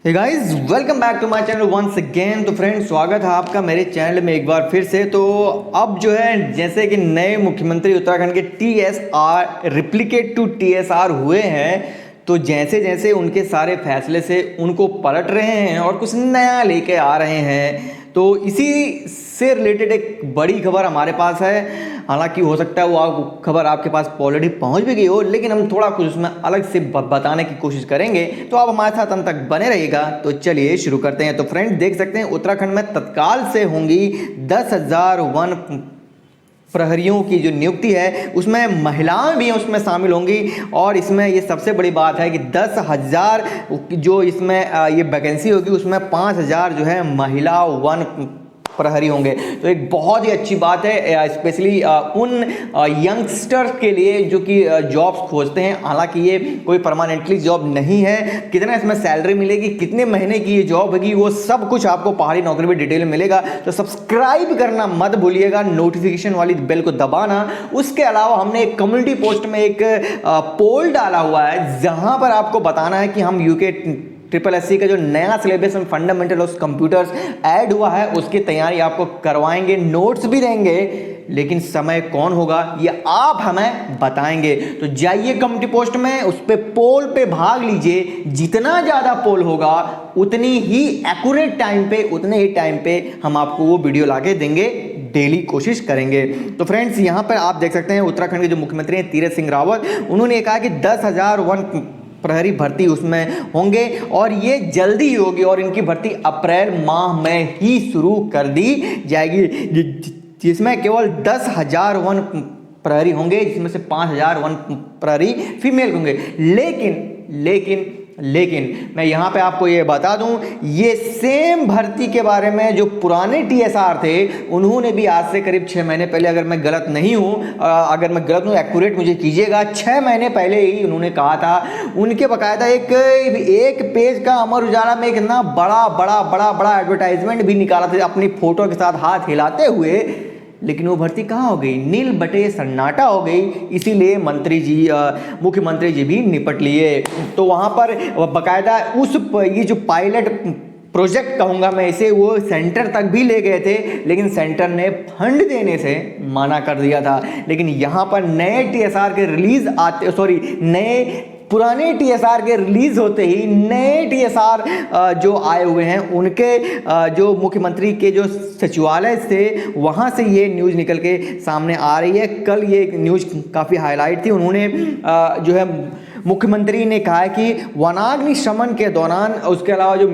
Hey guys, welcome back to my channel once again. तो friends, स्वागत है आपका मेरे चैनल में एक बार फिर से। तो अब जो है, जैसे कि नए मुख्यमंत्री उत्तराखंड के टीएसआर रिप्लिकेट टू टीएसआर हुए हैं, तो जैसे जैसे उनके सारे फैसले से उनको पलट रहे हैं और कुछ नया लेके आ रहे हैं। तो इसी से रिलेटेड एक बड़ी खबर हमारे पास है। हालांकि हो सकता है वो खबर आपके पास ऑलरेडी पहुंच भी गई हो, लेकिन हम थोड़ा कुछ उसमें अलग से बताने की कोशिश करेंगे। तो आप हमारे साथ अंत तक बने रहिएगा। तो चलिए शुरू करते हैं। तो फ्रेंड्स, देख सकते हैं उत्तराखंड में तत्काल से होंगी 10,000 वन प्रहरियों की जो नियुक्ति है, उसमें महिलाएं भी उसमें शामिल होंगी। और इसमें ये सबसे बड़ी बात है कि 10,000 जो इसमें ये वैकेंसी होगी, उसमें 5,000 जो है महिला वन प्रहरी होंगे। तो एक बहुत ही अच्छी बात है, स्पेशली उन यंगस्टर्स के लिए जो कि जॉब्स खोजते हैं। हालांकि ये कोई परमानेंटली जॉब नहीं है। कितना इसमें सैलरी मिलेगी, कितने महीने की ये जॉब होगी, वो सब कुछ आपको पहाड़ी नौकरी में डिटेल में मिलेगा। तो सब्सक्राइब करना मत भूलिएगा, नोटिफिकेशन वाली बेल को दबाना। उसके अलावा हमने एक कम्युनिटी पोस्ट में एक पोल डाला हुआ है, जहां पर आपको बताना है कि हम यूके SSC का जो नया सिलेबस में फंडामेंटल ऑफ कंप्यूटर्स ऐड हुआ है, उसकी तैयारी आपको करवाएंगे, नोट्स भी देंगे। लेकिन समय कौन होगा ये आप हमें बताएंगे। तो जाइए कम्युनिटी पोस्ट में, उस पे पोल पे भाग लीजिए। जितना ज्यादा पोल होगा, उतनी ही एक्यूरेट टाइम पे, उतने ही टाइम पे हम आपको वो वीडियो लाके देंगे। डेली कोशिश करेंगे। तो फ्रेंड्स, यहां पर आप देख सकते हैं उत्तराखंड के जो मुख्यमंत्री हैं तीरथ सिंह रावत, उन्होंने कहा कि 10,000 वन प्रहरी भर्ती उसमें होंगे और ये जल्दी ही होगी। और इनकी भर्ती अप्रैल माह में ही शुरू कर दी जाएगी, जिसमें केवल 10,000 वन प्रहरी होंगे, जिसमें से 5,000 वन प्रहरी फीमेल होंगे। लेकिन मैं यहां पे आपको ये बता दूं, ये सेम भर्ती के बारे में जो पुराने टीएसआर थे, उन्होंने भी आज से करीब 6 महीने पहले, अगर मैं गलत नहीं हूं, अगर मैं गलत हूं एक्यूरेट मुझे कीजिएगा, 6 महीने पहले ही उन्होंने कहा था। उनके बकायदा एक पेज का अमर उजाला में एक ना बड़ा एडवर्टाइजमेंट भी निकाला था अपनी फोटो के साथ हाथ हिलाते हुए। लेकिन वो भर्ती कहाँ हो गई? नील बटे सन्नाटा हो गई। इसीलिए मुख्यमंत्री जी भी निपट लिए। तो वहां पर बकायदा ये जो पायलट प्रोजेक्ट कहूंगा मैं इसे, वो सेंटर तक भी ले गए थे, लेकिन सेंटर ने फंड देने से मना कर दिया था। लेकिन यहां पर नए टीएसआर के पुराने टीएसआर के रिलीज होते ही नए टीएसआर जो आए हुए हैं, उनके जो मुख्यमंत्री के जो सचिवालय से, वहां से ये न्यूज़ निकल के सामने आ रही है। कल ये न्यूज़ काफ़ी हाईलाइट थी। उन्होंने जो है मुख्यमंत्री ने कहा है कि वनाग्नि शमन के दौरान, उसके अलावा जो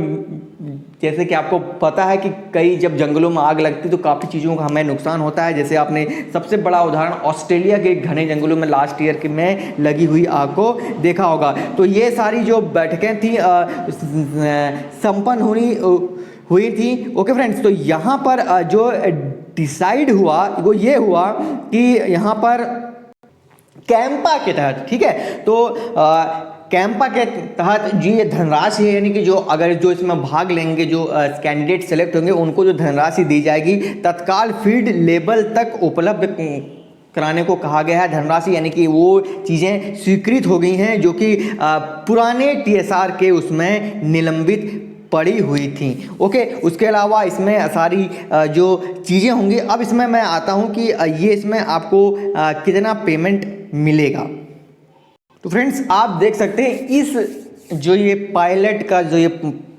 जैसे कि आपको पता है कि कई जब जंगलों में आग लगती तो काफ़ी चीज़ों का हमें नुकसान होता है। जैसे आपने सबसे बड़ा उदाहरण ऑस्ट्रेलिया के घने जंगलों में लास्ट ईयर के में लगी हुई आग को देखा होगा। तो ये सारी जो बैठकें थी संपन्न हुई थी। ओके फ्रेंड्स, तो यहाँ पर जो डिसाइड हुआ वो ये हुआ कि यहाँ पर कैंपा के तहत, ठीक है, तो कैंपा के तहत जी ये धनराशि है, यानी कि जो इसमें भाग लेंगे, जो कैंडिडेट सेलेक्ट होंगे, उनको जो धनराशि दी जाएगी तत्काल फील्ड लेवल तक उपलब्ध कराने को कहा गया है। धनराशि यानी कि वो चीज़ें स्वीकृत हो गई हैं जो कि पुराने टीएसआर के उसमें निलंबित पड़ी हुई थी। ओके, उसके अलावा इसमें सारी जो चीज़ें होंगी। अब इसमें मैं आता हूँ कि ये इसमें आपको कितना पेमेंट मिलेगा। तो फ्रेंड्स, आप देख सकते हैं इस जो ये पायलट का जो ये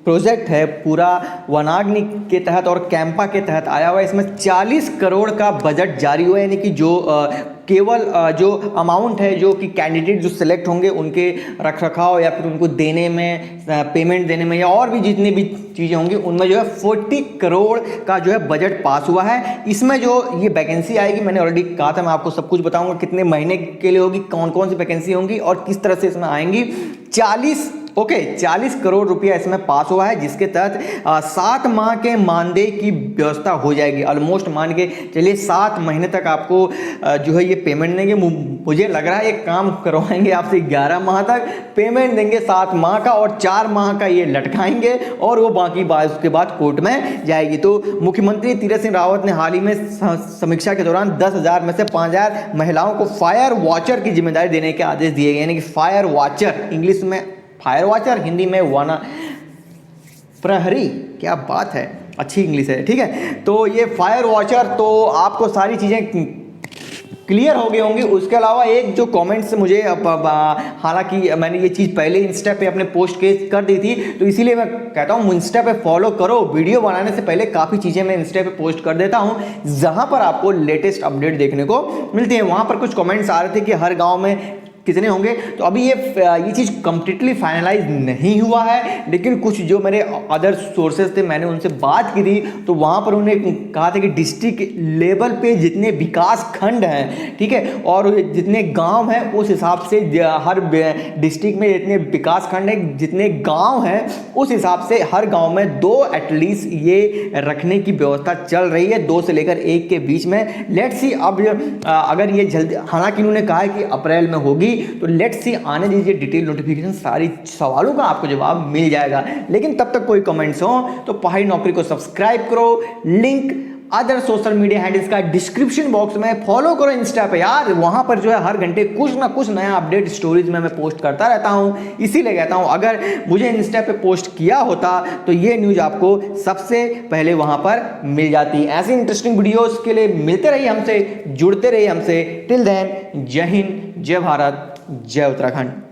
प्रोजेक्ट है पूरा वनाग्नि के तहत और कैंपा के तहत आया हुआ है। इसमें 40 करोड़ का बजट जारी हुआ है, यानी कि जो केवल जो अमाउंट है जो कि कैंडिडेट जो सिलेक्ट होंगे उनके रखरखाव या फिर उनको देने में, पेमेंट देने में, या और भी जितनी भी चीज़ें होंगी, उनमें जो है 40 करोड़ का जो है बजट पास हुआ है। इसमें जो ये वैकेंसी आएगी, मैंने ऑलरेडी कहा था, मैं आपको सब कुछ बताऊंगा कितने महीने के लिए होगी, कौन कौन सी वैकेंसी होंगी और किस तरह से इसमें आएंगी। 40 करोड़ रुपया इसमें पास हुआ है, जिसके तहत 7 माह के मानदेय की व्यवस्था हो जाएगी। ऑलमोस्ट मान के चलिए 7 महीने तक आपको जो है ये पेमेंट देंगे। मुझे लग रहा है ये काम करवाएंगे आपसे 11 माह तक, पेमेंट देंगे 7 माह का और 4 माह का ये लटकाएंगे और वो बाकी बात उसके बाद कोर्ट में जाएगी। तो मुख्यमंत्री तीरथ सिंह रावत ने हाल ही में समीक्षा के दौरान 10,000 में से 5,000 महिलाओं को फायर वॉचर की जिम्मेदारी देने के आदेश दिए गए। यानी कि फायर वॉचर, इंग्लिश में फायर वॉचर, हिंदी में प्रहरी, क्या बात है, अच्छी इंग्लिश है, ठीक है। तो ये फायर वॉचर, तो आपको सारी चीज़ें क्लियर हो गई होंगी। उसके अलावा एक जो कमेंट्स मुझे हालांकि मैंने ये चीज़ पहले इंस्टा पे अपने पोस्ट कर दी थी, तो इसीलिए मैं कहता हूँ इंस्टा पे फॉलो करो। वीडियो बनाने से पहले काफ़ी चीज़ें मैं इंस्टा पे पोस्ट कर देता हूँ, जहां पर आपको लेटेस्ट अपडेट देखने को मिलती है। वहां पर कुछ कमेंट्स आ रहे थे कि हर गाँव में कितने होंगे, तो अभी ये चीज़ कंप्लीटली फाइनलाइज नहीं हुआ है, लेकिन कुछ जो मेरे अदर सोर्सेज थे मैंने उनसे बात की थी, तो वहाँ पर उन्होंने कहा था कि डिस्ट्रिक्ट लेवल पे जितने विकास खंड हैं, ठीक है, और जितने गांव हैं उस हिसाब से हर डिस्ट्रिक्ट में जितने विकास खंड हैं, जितने गांव हैं उस हिसाब से हर गांव में 2 एटलीस्ट ये रखने की व्यवस्था चल रही है, 2 से लेकर 1 के बीच में। लेट्स सी अब अगर ये जल्दी, हालांकि उन्होंने कहा है कि अप्रैल में होगी, तो लेट्स सी, आने दीजिए डिटेल नोटिफिकेशन, सारी सवालों का आपको जवाब मिल जाएगा। लेकिन तब तक कोई कमेंट्स हो तो पहाड़ी नौकरी को सब्सक्राइब करो, link other social media handles का डिस्क्रिप्शन बॉक्स में, फॉलो करो इंस्टा पे यार, वहां पर जो है हर घंटे कुछ ना कुछ नया अपडेट स्टोरीज में मैं पोस्ट करता रहता हूं। इसीलिए कहता हूं अगर मुझे इंस्टा पे पोस्ट किया होता तो ये न्यूज आपको सबसे पहले वहां पर मिल जाती। ऐसी इंटरेस्टिंग वीडियोस के लिए मिलते रहिए हमसे, जुड़ते रहिए हमसे। टिल देन, जय हिंद, जय भारत, जय उत्तराखंड।